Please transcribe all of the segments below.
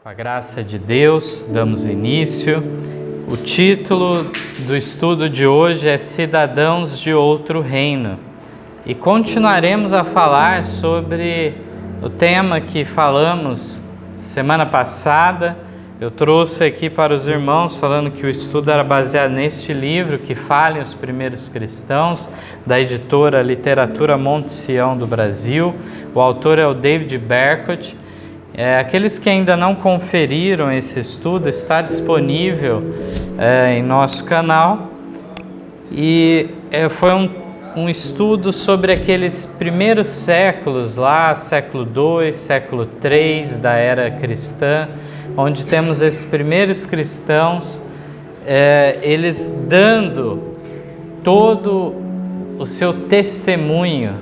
Com a graça de Deus, damos início. O título do estudo de hoje é Cidadãos de Outro Reino. E continuaremos a falar sobre o tema que falamos semana passada. Eu trouxe aqui para os irmãos falando que o estudo era baseado neste livro, Que Falem os Primeiros Cristãos, da editora Literatura Monte Sião do Brasil. O autor é o David Berkot. Aqueles que ainda não conferiram esse estudo, está disponível em nosso canal. E foi um estudo sobre aqueles primeiros séculos lá, século II, século III da era cristã, onde temos esses primeiros cristãos, eles dando todo o seu testemunho,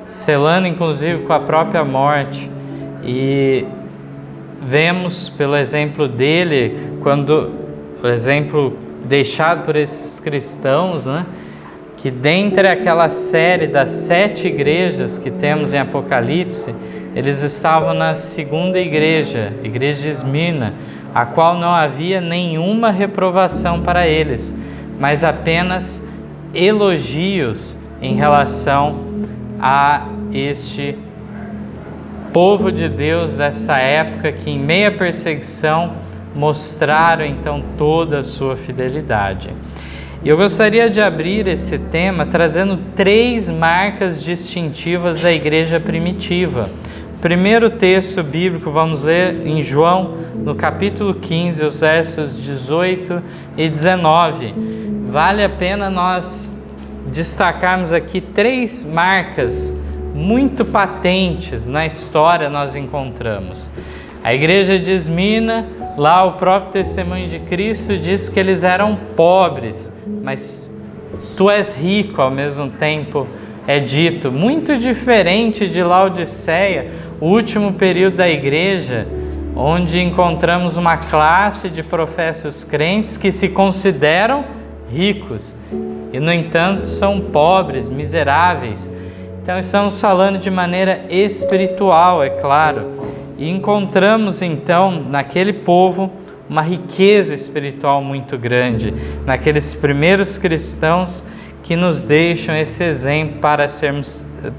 selando inclusive com a própria morte. E vemos pelo exemplo dele, o exemplo deixado por esses cristãos, que dentre aquela série das 7 igrejas que temos em Apocalipse, eles estavam na segunda igreja, igreja de Esmirna, a qual não havia nenhuma reprovação para eles, mas apenas elogios em relação a este povo de Deus dessa época, que em meia perseguição mostraram então toda a sua fidelidade. E eu gostaria de abrir esse tema trazendo 3 marcas distintivas da igreja primitiva. O primeiro texto bíblico vamos ler em João, no capítulo 15, os versos 18 e 19. Vale a pena nós destacarmos aqui 3 marcas muito patentes na história. Nós encontramos a igreja de Esmirna. Lá o próprio testemunho de Cristo diz que eles eram pobres, mas tu és rico ao mesmo tempo, é dito. Muito diferente de Laodiceia, o último período da igreja, onde encontramos uma classe de professos crentes que se consideram ricos e, no entanto, são pobres, miseráveis. Então estamos falando de maneira espiritual, é claro, e encontramos então naquele povo uma riqueza espiritual muito grande, naqueles primeiros cristãos que nos deixam esse exemplo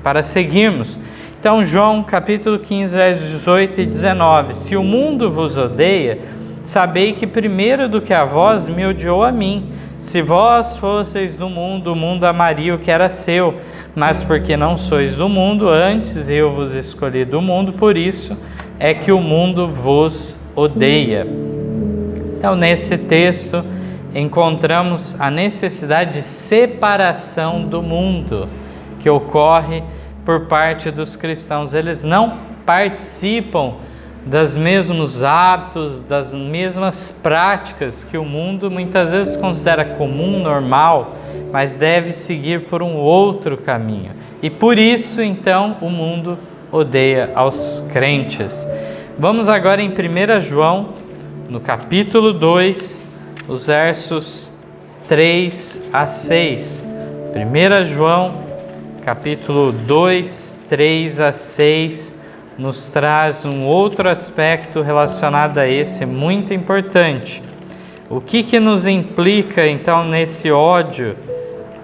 para seguirmos. Então João capítulo 15, versos 18 e 19: Se o mundo vos odeia, sabei que primeiro do que a vós me odiou a mim. Se vós fosseis do mundo, o mundo amaria o que era seu. Mas porque não sois do mundo, antes eu vos escolhi do mundo, por isso é que o mundo vos odeia. Então, nesse texto, encontramos a necessidade de separação do mundo que ocorre por parte dos cristãos. Eles não participam dos mesmos hábitos, das mesmas práticas que o mundo muitas vezes considera comum, normal, mas deve seguir por um outro caminho. E por isso, então, o mundo odeia aos crentes. Vamos agora em 1 João, no capítulo 2, os versos 3 a 6. 1 João, capítulo 2, 3 a 6, nos traz um outro aspecto relacionado a esse, muito importante. O que nos implica, então, nesse ódio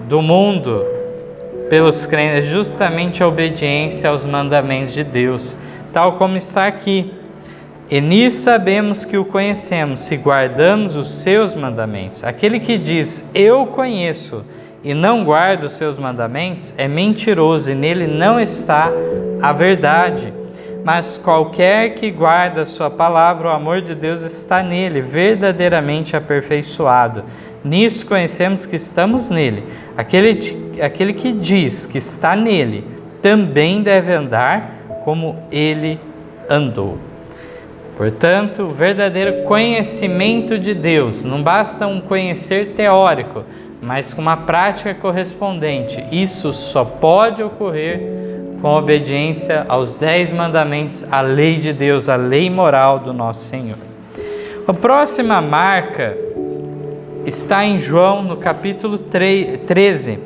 do mundo pelos crentes? Justamente a obediência aos mandamentos de Deus, tal como está aqui. E nisso sabemos que o conhecemos, se guardamos os seus mandamentos. Aquele que diz, eu conheço, e não guarda os seus mandamentos, é mentiroso, e nele não está a verdade. Mas qualquer que guarda a sua palavra, o amor de Deus está nele, verdadeiramente aperfeiçoado. Nisso conhecemos que estamos nele. Aquele que diz que está nele, também deve andar como ele andou. Portanto, o verdadeiro conhecimento de Deus, não basta um conhecer teórico, mas com uma prática correspondente. Isso só pode ocorrer com obediência aos 10 mandamentos, à lei de Deus, à lei moral do nosso Senhor. A próxima marca está em João, no capítulo 13.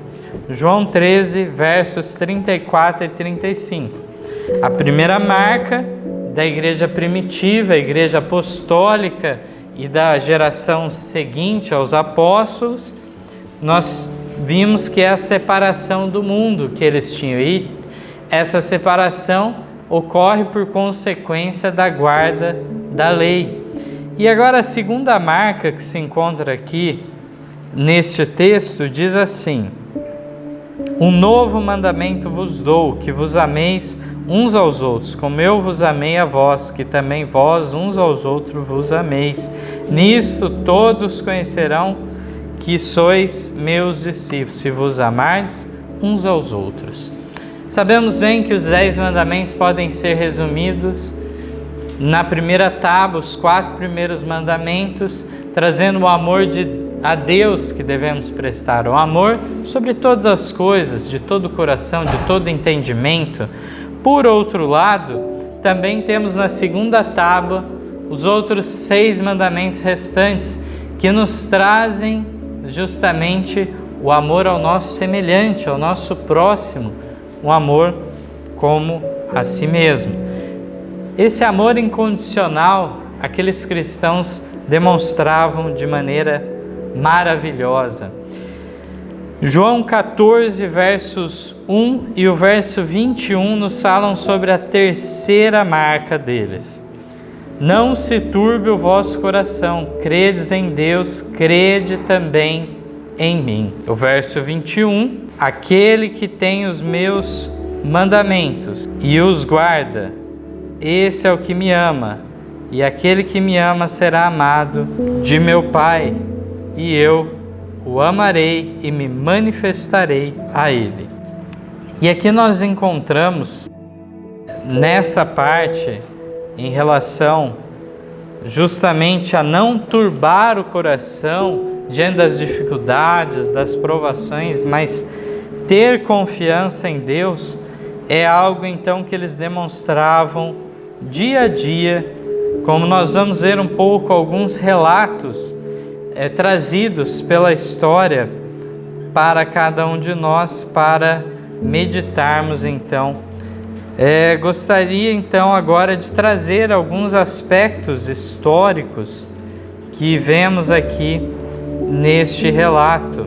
João 13, versos 34 e 35. A primeira marca da igreja primitiva, a igreja apostólica e da geração seguinte aos apóstolos, nós vimos que é a separação do mundo que eles tinham. E essa separação ocorre por consequência da guarda da lei. E agora a segunda marca que se encontra aqui neste texto diz assim: um novo mandamento vos dou, que vos ameis uns aos outros, como eu vos amei a vós, que também vós uns aos outros vos ameis. Nisto todos conhecerão que sois meus discípulos, se vos amardes uns aos outros. Sabemos bem que os 10 mandamentos podem ser resumidos na primeira tábua, os 4 primeiros mandamentos, trazendo o amor a Deus que devemos prestar, o amor sobre todas as coisas, de todo o coração, de todo entendimento. Por outro lado, também temos na segunda tábua os outros 6 mandamentos restantes, que nos trazem justamente o amor ao nosso semelhante, ao nosso próximo, um amor como a si mesmo. Esse amor incondicional, aqueles cristãos demonstravam de maneira maravilhosa. João 14, versos 1 e o verso 21 nos falam sobre a terceira marca deles. Não se turbe o vosso coração, credes em Deus, crede também em mim. O verso 21, aquele que tem os meus mandamentos e os guarda, esse é o que me ama, e aquele que me ama será amado de meu Pai, e eu o amarei e me manifestarei a ele. E aqui nós encontramos nessa parte em relação justamente a não turbar o coração diante das dificuldades, das provações, mas ter confiança em Deus é algo então que eles demonstravam dia a dia, como nós vamos ver um pouco alguns relatos trazidos pela história para cada um de nós, para meditarmos então. Gostaria então agora de trazer alguns aspectos históricos que vemos aqui neste relato.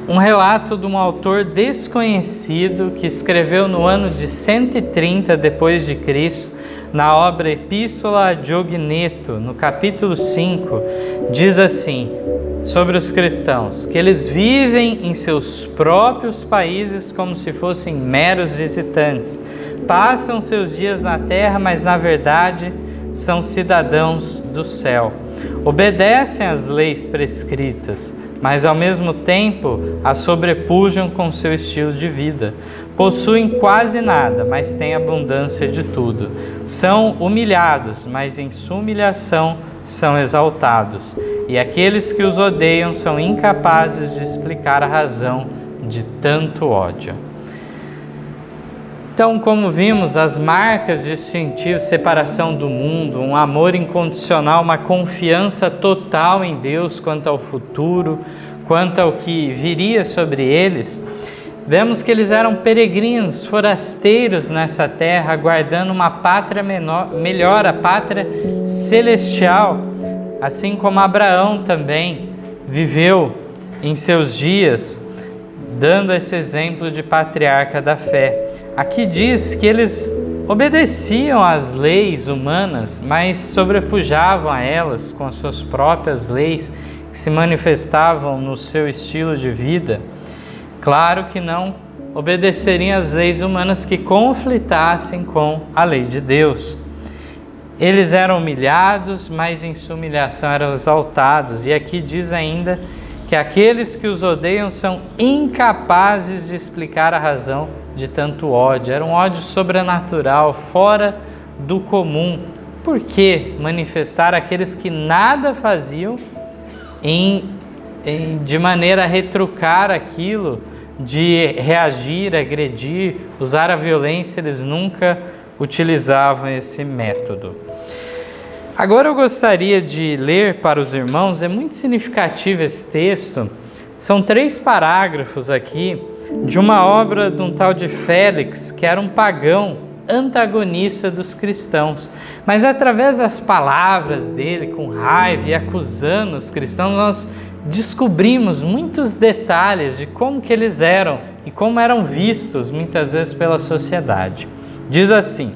Um relato de um autor desconhecido que escreveu no ano de 130 depois de Cristo, na obra Epístola a Diogneto, no capítulo 5, diz assim sobre os cristãos, que eles vivem em seus próprios países como se fossem meros visitantes. Passam seus dias na terra, mas na verdade são cidadãos do céu. Obedecem às leis prescritas, mas ao mesmo tempo as sobrepujam com seu estilo de vida. Possuem quase nada, mas têm abundância de tudo. São humilhados, mas em sua humilhação são exaltados. E aqueles que os odeiam são incapazes de explicar a razão de tanto ódio. Então, como vimos, as marcas distintivas, separação do mundo, um amor incondicional, uma confiança total em Deus quanto ao futuro, quanto ao que viria sobre eles, vemos que eles eram peregrinos, forasteiros nessa terra, aguardando uma pátria melhor, a pátria celestial, assim como Abraão também viveu em seus dias, dando esse exemplo de patriarca da fé. Aqui diz que eles obedeciam às leis humanas, mas sobrepujavam a elas com as suas próprias leis, que se manifestavam no seu estilo de vida. Claro que não obedeceriam às leis humanas que conflitassem com a lei de Deus. Eles eram humilhados, mas em sua humilhação eram exaltados. E aqui diz ainda que aqueles que os odeiam são incapazes de explicar a razão de tanto ódio. Era um ódio sobrenatural, fora do comum. Por que manifestar aqueles que nada faziam de maneira a retrucar aquilo, de reagir, agredir, usar a violência? Eles nunca utilizavam esse método. Agora eu gostaria de ler para os irmãos, é muito significativo esse texto, são 3 parágrafos aqui, de uma obra de um tal de Félix, que era um pagão antagonista dos cristãos. Mas através das palavras dele, com raiva e acusando os cristãos, nós descobrimos muitos detalhes de como que eles eram e como eram vistos muitas vezes pela sociedade. Diz assim: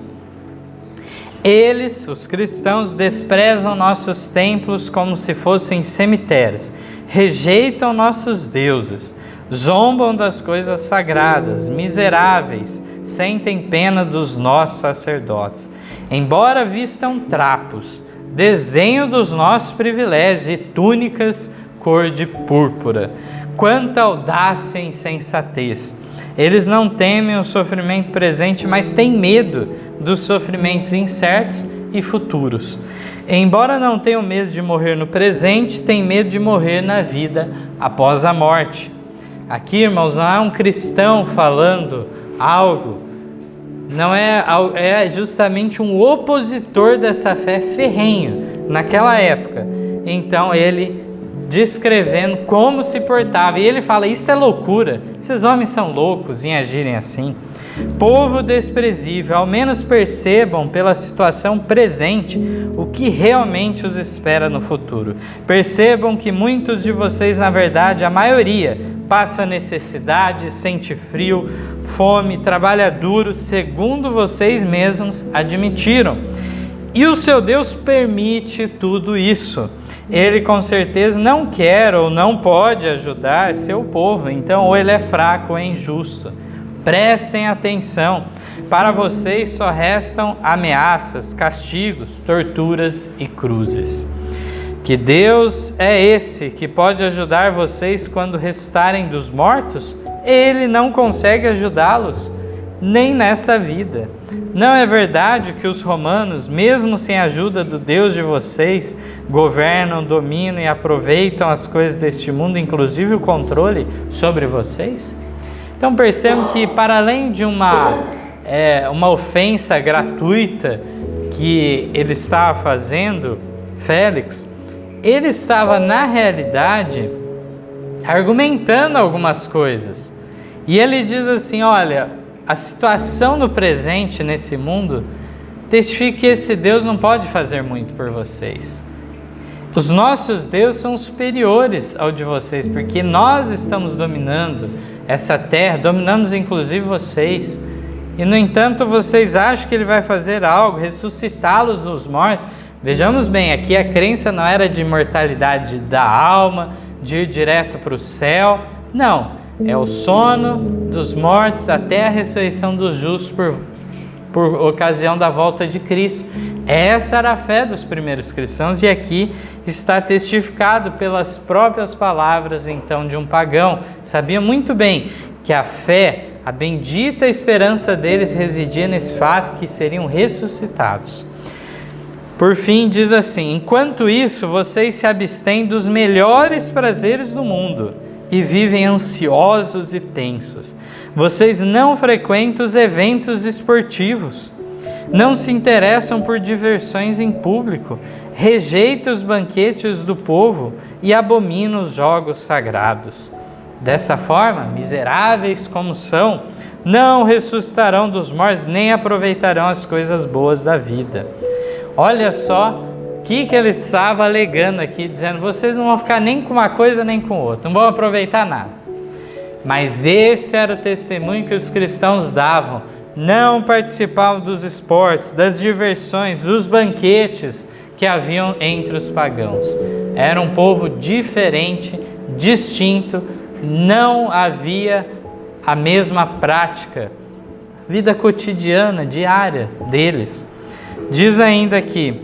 eles, os cristãos, desprezam nossos templos como se fossem cemitérios, rejeitam nossos deuses, zombam das coisas sagradas, miseráveis, sentem pena dos nossos sacerdotes. Embora vistam trapos, desdenham dos nossos privilégios e túnicas cor de púrpura. Quanta audácia e insensatez! Eles não temem o sofrimento presente, mas têm medo dos sofrimentos incertos e futuros. Embora não tenham medo de morrer no presente, têm medo de morrer na vida após a morte. Aqui, irmãos, não é um cristão falando algo, não é justamente um opositor dessa fé ferrenho naquela época. Então ele descrevendo como se portava, e ele fala: isso é loucura, esses homens são loucos em agirem assim. Povo desprezível, ao menos percebam pela situação presente o que realmente os espera no futuro. Percebam que muitos de vocês, na verdade, a maioria, passa necessidade, sente frio, fome, trabalha duro, segundo vocês mesmos admitiram. E o seu Deus permite tudo isso. Ele com certeza não quer ou não pode ajudar seu povo, então ou ele é fraco ou é injusto. Prestem atenção, para vocês só restam ameaças, castigos, torturas e cruzes. Que Deus é esse que pode ajudar vocês quando ressuscitarem dos mortos? Ele não consegue ajudá-los, nem nesta vida. Não é verdade que os romanos, mesmo sem a ajuda do Deus de vocês, governam, dominam e aproveitam as coisas deste mundo, inclusive o controle sobre vocês? Então percebam que, para além de uma ofensa gratuita que ele estava fazendo, Félix, ele estava, na realidade, argumentando algumas coisas. E ele diz assim: olha, a situação no presente, nesse mundo, testifica que esse Deus não pode fazer muito por vocês. Os nossos deuses são superiores ao de vocês, porque nós estamos dominando essa terra, dominamos inclusive vocês. E, no entanto, vocês acham que ele vai fazer algo, ressuscitá-los dos mortos? Vejamos bem, aqui a crença não era de imortalidade da alma, de ir direto para o céu. Não, é o sono dos mortos até a ressurreição dos justos por ocasião da volta de Cristo. Essa era a fé dos primeiros cristãos, e aqui está testificado pelas próprias palavras então de um pagão. Sabia muito bem que a fé, a bendita esperança deles residia nesse fato que seriam ressuscitados. Por fim, diz assim: enquanto isso, vocês se abstêm dos melhores prazeres do mundo e vivem ansiosos e tensos. Vocês não frequentam os eventos esportivos, não se interessam por diversões em público, rejeitam os banquetes do povo e abominam os jogos sagrados. Dessa forma, miseráveis como são, não ressuscitarão dos mortos nem aproveitarão as coisas boas da vida. Olha só o que ele estava alegando aqui, dizendo: vocês não vão ficar nem com uma coisa nem com outra, não vão aproveitar nada. Mas esse era o testemunho que os cristãos davam. Não participavam dos esportes, das diversões, dos banquetes que haviam entre os pagãos. Era um povo diferente, distinto, não havia a mesma prática, vida cotidiana, diária deles. Diz ainda aqui: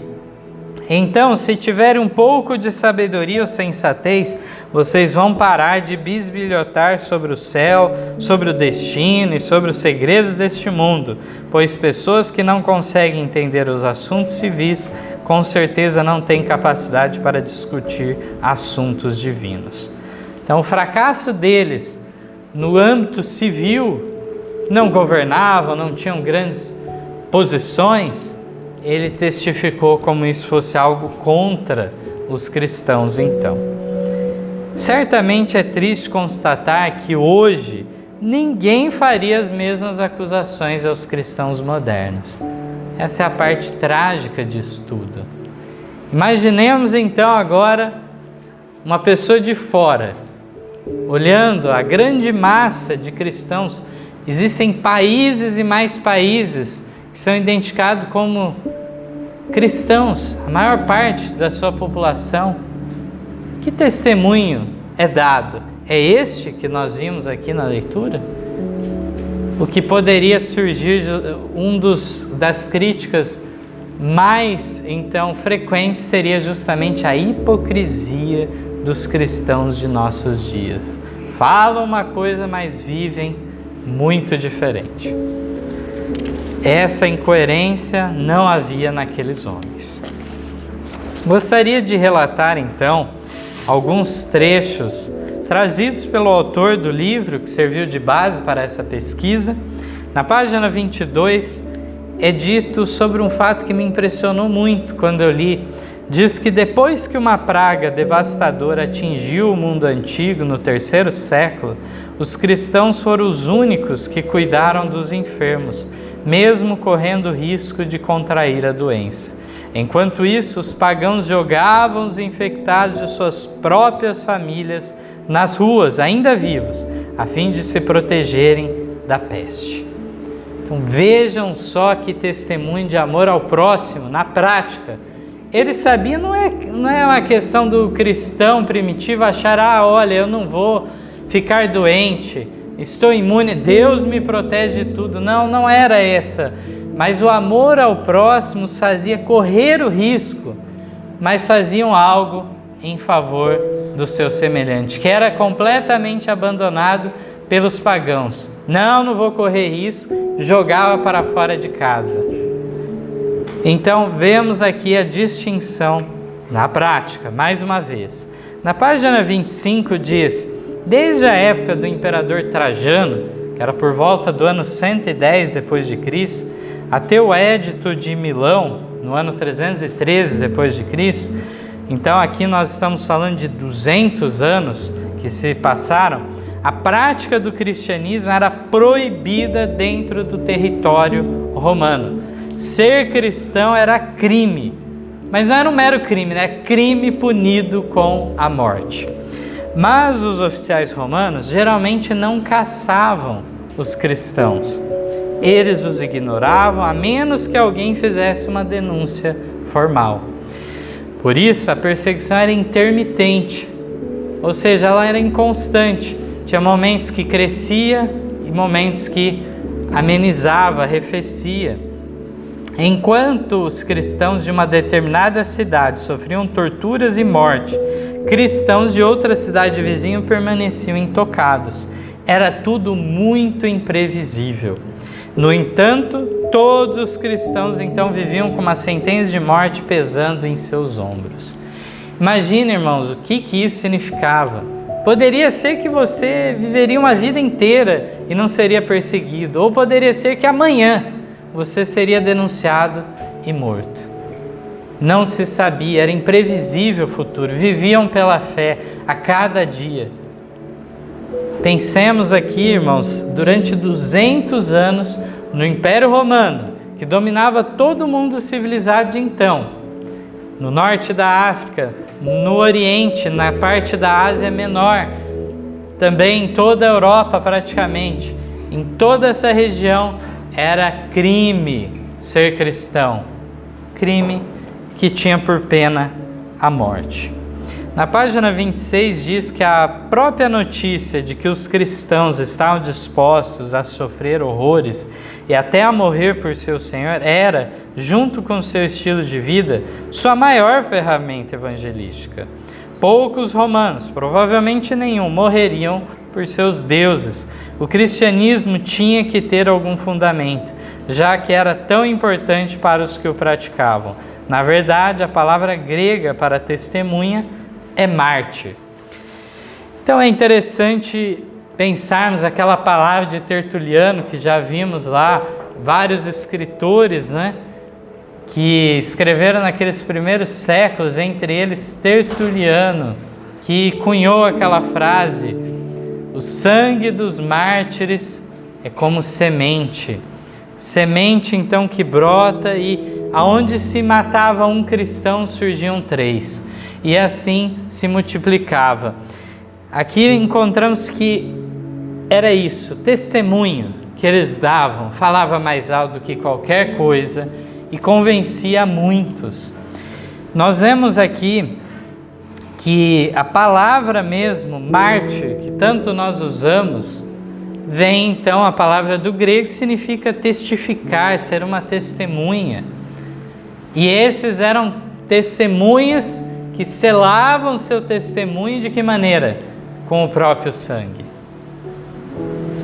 então, se tiverem um pouco de sabedoria ou sensatez, vocês vão parar de bisbilhotar sobre o céu, sobre o destino e sobre os segredos deste mundo, pois pessoas que não conseguem entender os assuntos civis, com certeza não têm capacidade para discutir assuntos divinos. Então, o fracasso deles no âmbito civil, não governavam, não tinham grandes posições, ele testificou como isso fosse algo contra os cristãos então. Certamente é triste constatar que hoje ninguém faria as mesmas acusações aos cristãos modernos. Essa é a parte trágica disso tudo. Imaginemos então agora uma pessoa de fora, olhando a grande massa de cristãos. Existem países e mais países que são identificados como cristãos, a maior parte da sua população. Que testemunho é dado? É este que nós vimos aqui na leitura? O que poderia surgir, das críticas mais então frequentes seria justamente a hipocrisia dos cristãos de nossos dias. Falam uma coisa, mas vivem muito diferente. Essa incoerência não havia naqueles homens. Gostaria de relatar então alguns trechos trazidos pelo autor do livro que serviu de base para essa pesquisa. Na página 22 é dito sobre um fato que me impressionou muito quando eu li. Diz que depois que uma praga devastadora atingiu o mundo antigo no 3º século, os cristãos foram os únicos que cuidaram dos enfermos, mesmo correndo o risco de contrair a doença. Enquanto isso, os pagãos jogavam os infectados de suas próprias famílias nas ruas, ainda vivos, a fim de se protegerem da peste. Então vejam só que testemunho de amor ao próximo na prática. Ele sabia, não é uma questão do cristão primitivo achar, olha, eu não vou ficar doente, estou imune, Deus me protege de tudo. Não era essa. Mas o amor ao próximo os fazia correr o risco, mas faziam algo em favor do seu semelhante, que era completamente abandonado pelos pagãos. Não vou correr risco, jogava para fora de casa. Então vemos aqui a distinção na prática, mais uma vez. Na página 25 diz: desde a época do imperador Trajano, que era por volta do ano 110 depois de Cristo, até o Édito de Milão, no ano 313 depois de Cristo, então aqui nós estamos falando de 200 anos que se passaram, a prática do cristianismo era proibida dentro do território romano. Ser cristão era crime, mas não era um mero crime, né? Crime punido com a morte. Mas os oficiais romanos geralmente não caçavam os cristãos. Eles os ignoravam, a menos que alguém fizesse uma denúncia formal. Por isso, a perseguição era intermitente, ou seja, ela era inconstante. Tinha momentos que crescia e momentos que amenizava, arrefecia. Enquanto os cristãos de uma determinada cidade sofriam torturas e morte, cristãos de outra cidade vizinha permaneciam intocados. Era tudo muito imprevisível. No entanto, todos os cristãos então viviam com uma sentença de morte pesando em seus ombros. Imagine, irmãos, o que isso significava. Poderia ser que você viveria uma vida inteira e não seria perseguido, ou poderia ser que amanhã você seria denunciado e morto. Não se sabia, era imprevisível o futuro, viviam pela fé a cada dia. Pensemos aqui, irmãos, durante 200 anos no Império Romano, que dominava todo o mundo civilizado de então, no norte da África, no Oriente, na parte da Ásia Menor, também em toda a Europa praticamente, em toda essa região era crime ser cristão, crime que tinha por pena a morte. Na página 26 diz que a própria notícia de que os cristãos estavam dispostos a sofrer horrores e até a morrer por seu Senhor era, junto com seu estilo de vida, sua maior ferramenta evangelística. Poucos romanos, provavelmente nenhum, morreriam por seus deuses. O cristianismo tinha que ter algum fundamento, já que era tão importante para os que o praticavam. Na verdade, a palavra grega para testemunha é mártir. Então é interessante pensarmos aquela palavra de Tertuliano, que já vimos lá, vários escritores, que escreveram naqueles primeiros séculos, entre eles Tertuliano, que cunhou aquela frase: O sangue dos mártires é como semente. Semente então que brota e aonde se matava um cristão surgiam 3. E assim se multiplicava. Aqui encontramos que era isso, testemunho que eles davam, falava mais alto do que qualquer coisa e convencia muitos. Nós vemos aqui que a palavra mesmo, mártir, que tanto nós usamos, vem então a palavra do grego que significa testificar, ser uma testemunha. E esses eram testemunhas que selavam seu testemunho de que maneira? Com o próprio sangue.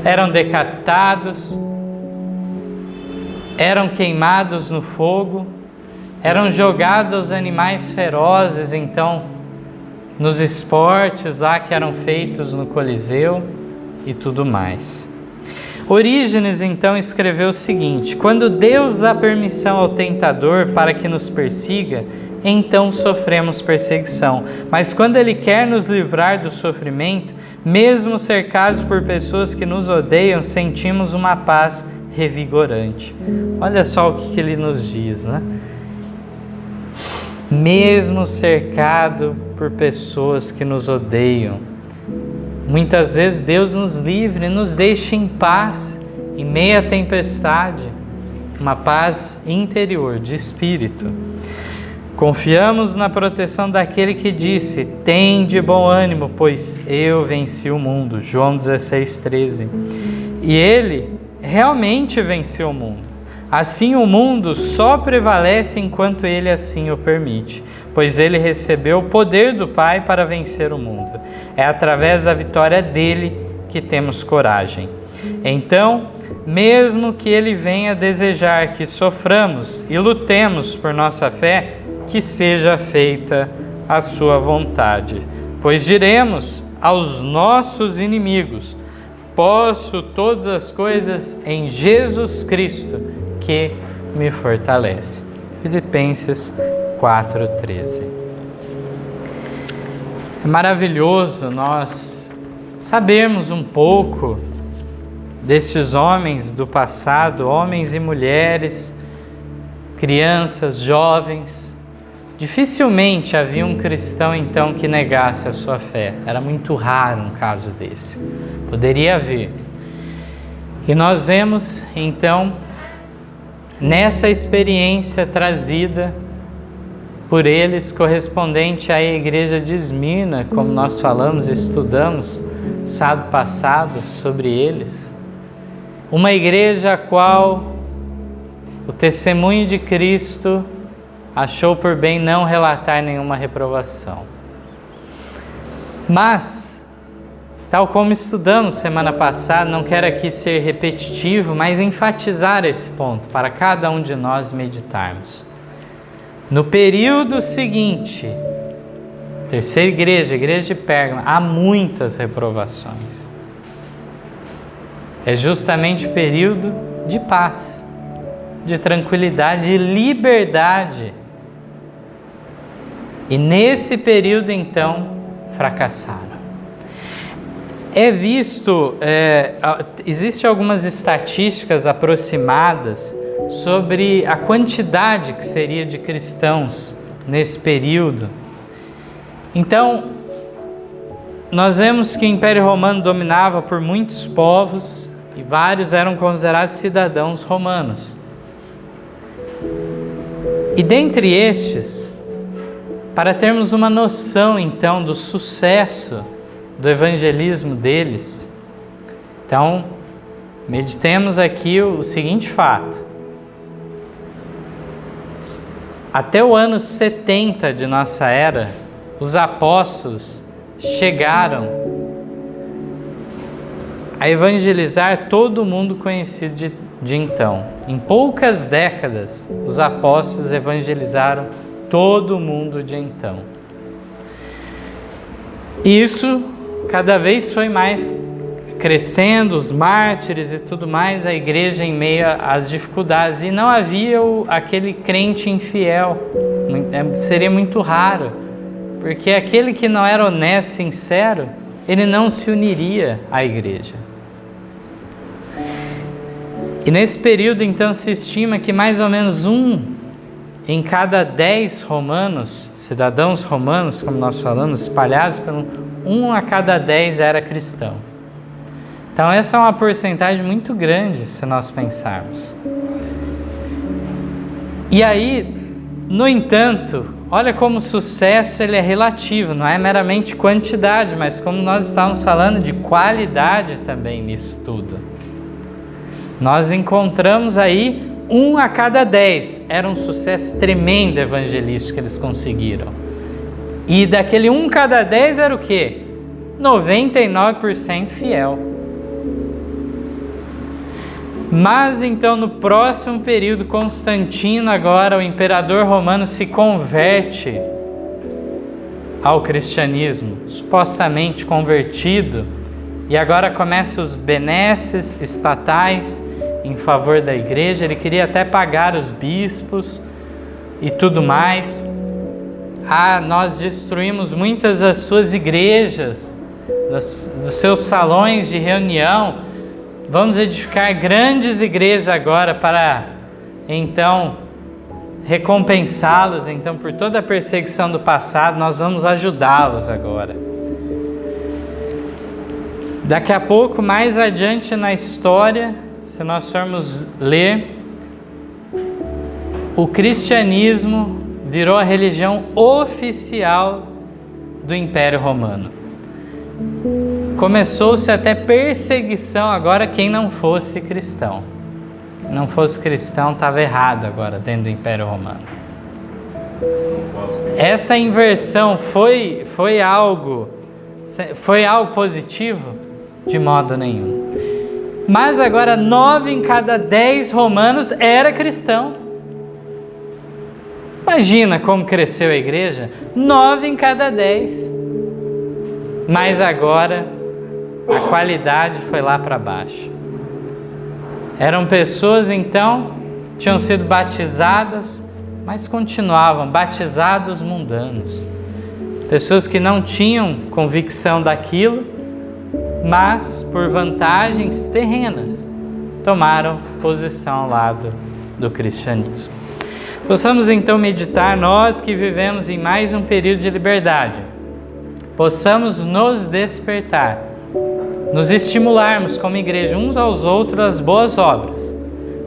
Eram decapitados, eram queimados no fogo, eram jogados aos animais ferozes, então, nos esportes lá que eram feitos no Coliseu e tudo mais. Orígenes, então, escreveu o seguinte: quando Deus dá permissão ao tentador para que nos persiga, então sofremos perseguição. Mas quando Ele quer nos livrar do sofrimento, mesmo cercados por pessoas que nos odeiam, sentimos uma paz revigorante. Olha só o que Ele nos diz, né? Mesmo cercado por pessoas que nos odeiam, muitas vezes Deus nos livra e nos deixa em paz, em meio à tempestade, uma paz interior, de espírito. Confiamos na proteção daquele que disse: tende bom ânimo, pois eu venci o mundo. João 16:13. E Ele realmente venceu o mundo. Assim o mundo só prevalece enquanto Ele assim o permite, pois Ele recebeu o poder do Pai para vencer o mundo. É através da vitória dele que temos coragem. Então, mesmo que Ele venha desejar que soframos e lutemos por nossa fé, que seja feita a sua vontade. Pois diremos aos nossos inimigos: posso todas as coisas em Jesus Cristo, que me fortalece. Filipenses 4:13. É maravilhoso nós sabermos um pouco desses homens do passado, homens e mulheres, crianças, jovens. Dificilmente havia um cristão então que negasse a sua fé. Era muito raro um caso desse. Poderia haver. E nós vemos então nessa experiência trazida por eles, correspondente à igreja de Esmirna, como nós falamos, estudamos sábado passado sobre eles, uma igreja a qual o testemunho de Cristo achou por bem não relatar nenhuma reprovação. Mas, tal como estudamos semana passada, não quero aqui ser repetitivo, mas enfatizar esse ponto para cada um de nós meditarmos. No período seguinte, terceira igreja, a igreja de Pérgamo, há muitas reprovações. É justamente o período de paz, de tranquilidade, de liberdade. E nesse período, então, fracassaram. É visto, existem algumas estatísticas aproximadas sobre a quantidade que seria de cristãos nesse período. Então, nós vemos que o Império Romano dominava por muitos povos e vários eram considerados cidadãos romanos. E dentre estes, para termos uma noção então do sucesso do evangelismo deles, então meditemos aqui o seguinte fato. Até o ano 70 de nossa era, os apóstolos chegaram a evangelizar todo o mundo conhecido de então. Em poucas décadas, os apóstolos evangelizaram todo o mundo de então. Isso cada vez foi mais crescendo, os mártires e tudo mais, a igreja em meio às dificuldades. E não havia aquele crente infiel, seria muito raro, porque aquele que não era honesto, sincero, ele não se uniria à igreja. E nesse período, então, se estima que mais ou menos 1 em cada 10 romanos, cidadãos romanos, como nós falamos, espalhados pelo 1 a cada 10 era cristão. Então essa é uma porcentagem muito grande, se nós pensarmos. E aí, no entanto, olha como o sucesso ele é relativo, não é meramente quantidade, mas como nós estávamos falando de qualidade também nisso tudo. Nós encontramos aí 1 a cada 10, era um sucesso tremendo evangelístico que eles conseguiram. E daquele 1 cada 10 era o quê? 99% fiel. Mas então no próximo período, Constantino agora, o imperador romano, se converte ao cristianismo, supostamente convertido, e agora começam os benesses estatais em favor da igreja. Ele queria até pagar os bispos e tudo mais. Nós destruímos muitas das suas igrejas, dos seus salões de reunião. Vamos edificar grandes igrejas agora para, então, recompensá-los. Então, por toda a perseguição do passado, nós vamos ajudá-los agora. Daqui a pouco, mais adiante na história, se nós formos ler, o cristianismo virou a religião oficial do Império Romano. Começou-se até perseguição agora quem não fosse cristão. Não fosse cristão estava errado agora dentro do Império Romano. Essa inversão foi algo positivo? De modo nenhum. Mas agora 9 em cada 10 romanos era cristão. Imagina como cresceu a igreja. 9 em cada 10. Mas agora a qualidade foi lá para baixo. Eram pessoas, então, tinham sido batizadas, mas continuavam batizados mundanos. Pessoas que não tinham convicção daquilo, mas por vantagens terrenas, tomaram posição ao lado do cristianismo. Possamos então meditar, nós que vivemos em mais um período de liberdade, possamos nos despertar, nos estimularmos como igreja uns aos outros às boas obras,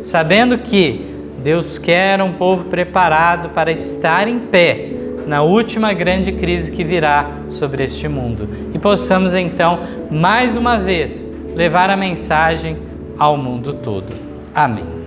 sabendo que Deus quer um povo preparado para estar em pé na última grande crise que virá sobre este mundo. E possamos então, mais uma vez, levar a mensagem ao mundo todo. Amém.